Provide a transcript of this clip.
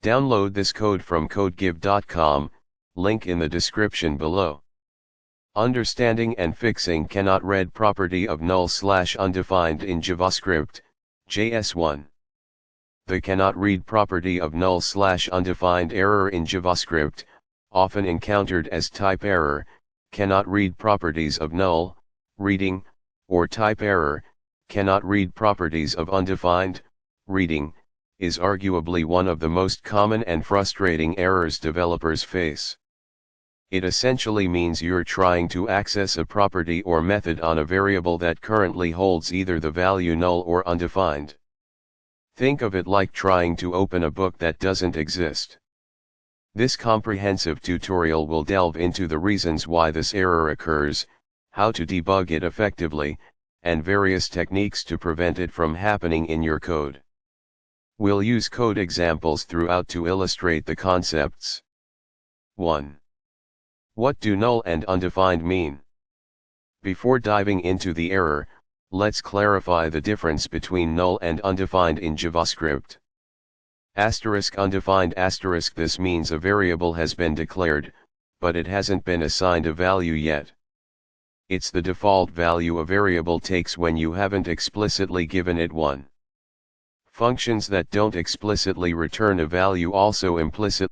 Download this code from codegive.com, link in the description below. Understanding and fixing cannot read property of null/undefined in JavaScript, js1. The cannot read property of null/undefined error in JavaScript, often encountered as type error, cannot read properties of null, reading, or type error, cannot read properties of undefined, reading, is arguably one of the most common and frustrating errors developers face. It essentially means you're trying to access a property or method on a variable that currently holds either the value null or undefined. Think of it like trying to open a book that doesn't exist. This comprehensive tutorial will delve into the reasons why this error occurs, how to debug it effectively, and various techniques to prevent it from happening in your code. We'll use code examples throughout to illustrate the concepts. 1. What do null and undefined mean? Before diving into the error, let's clarify the difference between null and undefined in JavaScript. *undefined*. This means a variable has been declared, but it hasn't been assigned a value yet. It's the default value a variable takes when you haven't explicitly given it one. Functions that don't explicitly return a value also implicitly